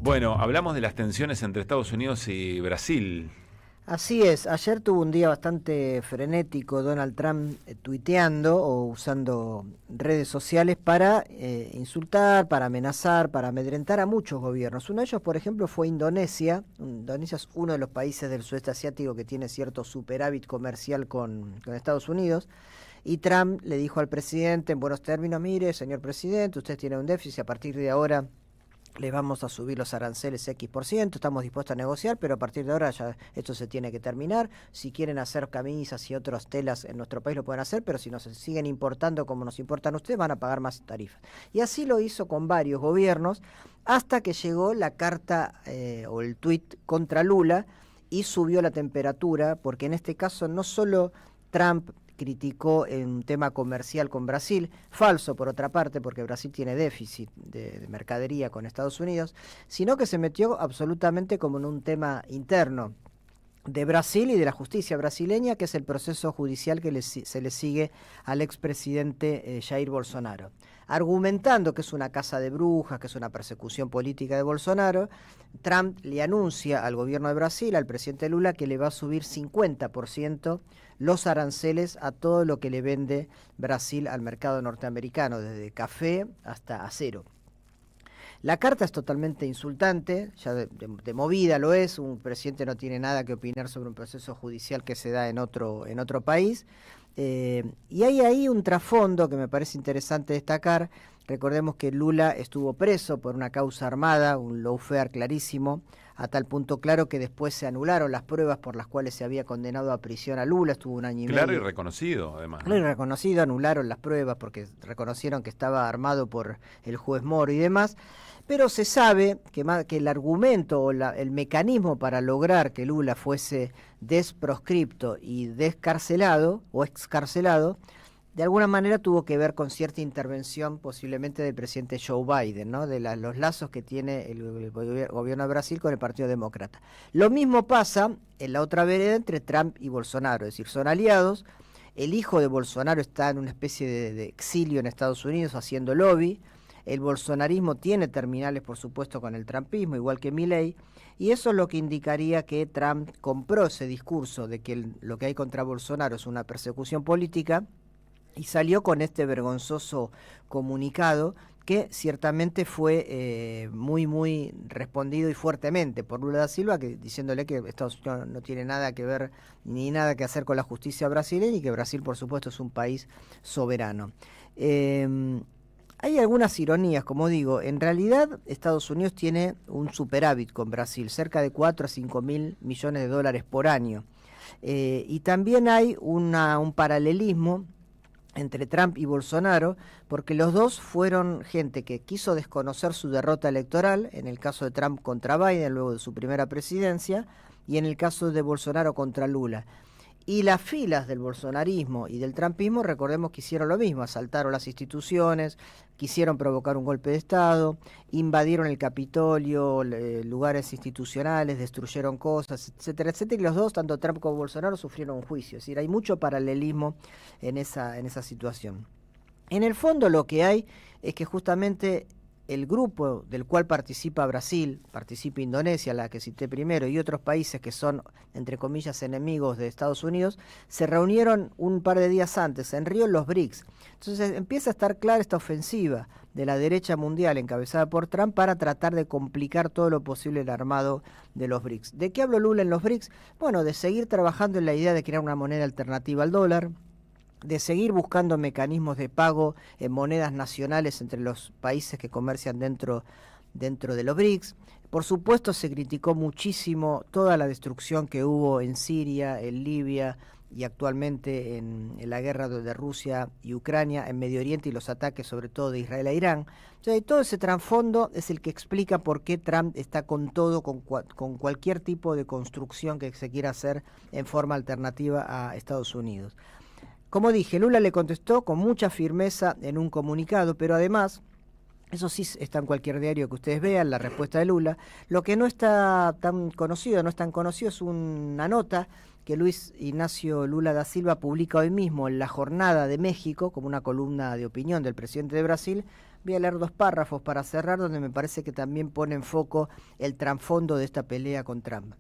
Bueno, hablamos de las tensiones entre Estados Unidos y Brasil. Así es, ayer tuvo un día bastante frenético Donald Trump tuiteando o usando redes sociales para insultar, para amenazar, para amedrentar a muchos gobiernos. Uno de ellos, por ejemplo, fue Indonesia. Indonesia es uno de los países del sudeste asiático que tiene cierto superávit comercial con Estados Unidos. Y Trump le dijo al presidente en buenos términos: mire, señor presidente, usted tiene un déficit, a partir de ahora les vamos a subir los aranceles X%, estamos dispuestos a negociar, pero a partir de ahora ya esto se tiene que terminar. Si quieren hacer camisas y otras telas en nuestro país lo pueden hacer, pero si nos siguen importando como nos importan ustedes, van a pagar más tarifas. Y así lo hizo con varios gobiernos, hasta que llegó la carta o el tuit contra Lula y subió la temperatura, porque en este caso no solo Trump criticó en un tema comercial con Brasil, falso por otra parte, porque Brasil tiene déficit de mercadería con Estados Unidos, sino que se metió absolutamente como en un tema interno de Brasil y de la justicia brasileña, que es el proceso judicial que se le sigue al expresidente Jair Bolsonaro, argumentando que es una caza de brujas, que es una persecución política de Bolsonaro. Trump le anuncia al gobierno de Brasil, al presidente Lula, que le va a subir 50% los aranceles a todo lo que le vende Brasil al mercado norteamericano, desde café hasta acero. La carta es totalmente insultante, ya de movida lo es. Un presidente no tiene nada que opinar sobre un proceso judicial que se da en otro país. Y hay ahí un trasfondo que me parece interesante destacar. Recordemos que Lula estuvo preso por una causa armada, un lawfare clarísimo, a tal punto claro que después se anularon las pruebas por las cuales se había condenado a prisión a Lula. Estuvo un año y medio. Claro, y reconocido, además. Claro, y reconocido, anularon las pruebas porque reconocieron que estaba armado por el juez Moro y demás. Pero se sabe que el argumento o el mecanismo para lograr que Lula fuese proscripto y descarcelado o excarcelado, de alguna manera tuvo que ver con cierta intervención posiblemente del presidente Joe Biden, ¿no? De los lazos que tiene el gobierno de Brasil con el Partido Demócrata. Lo mismo pasa en la otra vereda entre Trump y Bolsonaro, es decir, son aliados. El hijo de Bolsonaro está en una especie de exilio en Estados Unidos haciendo lobby. El bolsonarismo tiene terminales, por supuesto, con el trumpismo, igual que Milei, y eso es lo que indicaría que Trump compró ese discurso de que lo que hay contra Bolsonaro es una persecución política, y salió con este vergonzoso comunicado que ciertamente fue muy respondido y fuertemente por Lula da Silva, diciéndole que Estados Unidos no tiene nada que ver ni nada que hacer con la justicia brasileña y que Brasil, por supuesto, es un país soberano. Hay algunas ironías, como digo. En realidad Estados Unidos tiene un superávit con Brasil, cerca de 4 a 5 mil millones de dólares por año. Y también hay un paralelismo entre Trump y Bolsonaro, porque los dos fueron gente que quiso desconocer su derrota electoral, en el caso de Trump contra Biden, luego de su primera presidencia, y en el caso de Bolsonaro contra Lula. Y las filas del bolsonarismo y del trumpismo, recordemos que hicieron lo mismo: asaltaron las instituciones, quisieron provocar un golpe de Estado, invadieron el Capitolio, lugares institucionales, destruyeron cosas, etcétera, etcétera. Y los dos, tanto Trump como Bolsonaro, sufrieron un juicio. Es decir, hay mucho paralelismo en esa situación. En el fondo lo que hay es que justamente el grupo del cual participa Brasil, participa Indonesia, la que cité primero, y otros países que son, entre comillas, enemigos de Estados Unidos, se reunieron un par de días antes en Río, los BRICS. Entonces empieza a estar clara esta ofensiva de la derecha mundial encabezada por Trump para tratar de complicar todo lo posible el armado de los BRICS. ¿De qué habló Lula en los BRICS? Bueno, de seguir trabajando en la idea de crear una moneda alternativa al dólar, de seguir buscando mecanismos de pago en monedas nacionales entre los países que comercian dentro de los BRICS. Por supuesto, se criticó muchísimo toda la destrucción que hubo en Siria, en Libia y actualmente en la guerra de Rusia y Ucrania, en Medio Oriente, y los ataques sobre todo de Israel a Irán. Entonces, todo ese trasfondo es el que explica por qué Trump está con todo, con cualquier tipo de construcción que se quiera hacer en forma alternativa a Estados Unidos. Como dije, Lula le contestó con mucha firmeza en un comunicado, pero además, eso sí está en cualquier diario que ustedes vean, la respuesta de Lula. Lo que no está tan conocido, es una nota que Luis Ignacio Lula da Silva publica hoy mismo en La Jornada de México, como una columna de opinión del presidente de Brasil, Voy a leer 2 párrafos para cerrar, donde me parece que también pone en foco el trasfondo de esta pelea con Trump.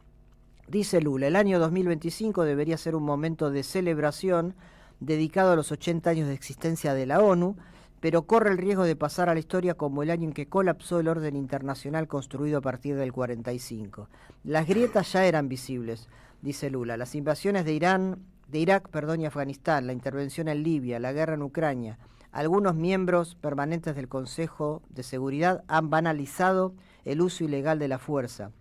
Dice Lula, el año 2025 debería ser un momento de celebración dedicado a los 80 años de existencia de la ONU, pero corre el riesgo de pasar a la historia como el año en que colapsó el orden internacional construido a partir del 45. Las grietas ya eran visibles, dice Lula. Las invasiones de Irak y Afganistán, la intervención en Libia, la guerra en Ucrania. Algunos miembros permanentes del Consejo de Seguridad han banalizado el uso ilegal de la fuerza.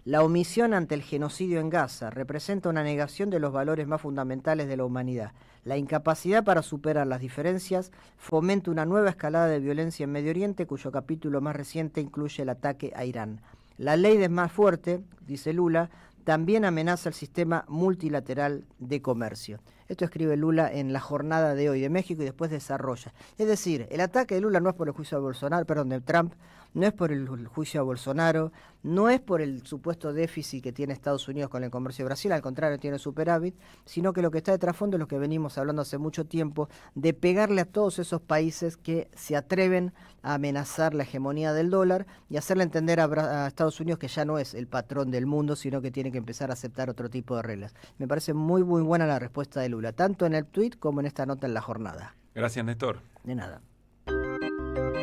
La omisión ante el genocidio en Gaza representa una negación de los valores más fundamentales de la humanidad. La incapacidad para superar las diferencias fomenta una nueva escalada de violencia en Medio Oriente, cuyo capítulo más reciente incluye el ataque a Irán. La ley de más fuerte, dice Lula, también amenaza el sistema multilateral de comercio. Esto escribe Lula en la jornada de hoy de México y después desarrolla. Es decir, el ataque de Lula no es por el juicio a Bolsonaro, perdón, de Trump, no es por el juicio a Bolsonaro, no es por el supuesto déficit que tiene Estados Unidos con el comercio de Brasil, al contrario tiene superávit, sino que lo que está de trasfondo es lo que venimos hablando hace mucho tiempo, de pegarle a todos esos países que se atreven a amenazar la hegemonía del dólar y hacerle entender a Estados Unidos que ya no es el patrón del mundo, sino que tiene que empezar a aceptar otro tipo de reglas. Me parece muy buena la respuesta de Lula, tanto en el tuit como en esta nota en la jornada. Gracias, Néstor. De nada.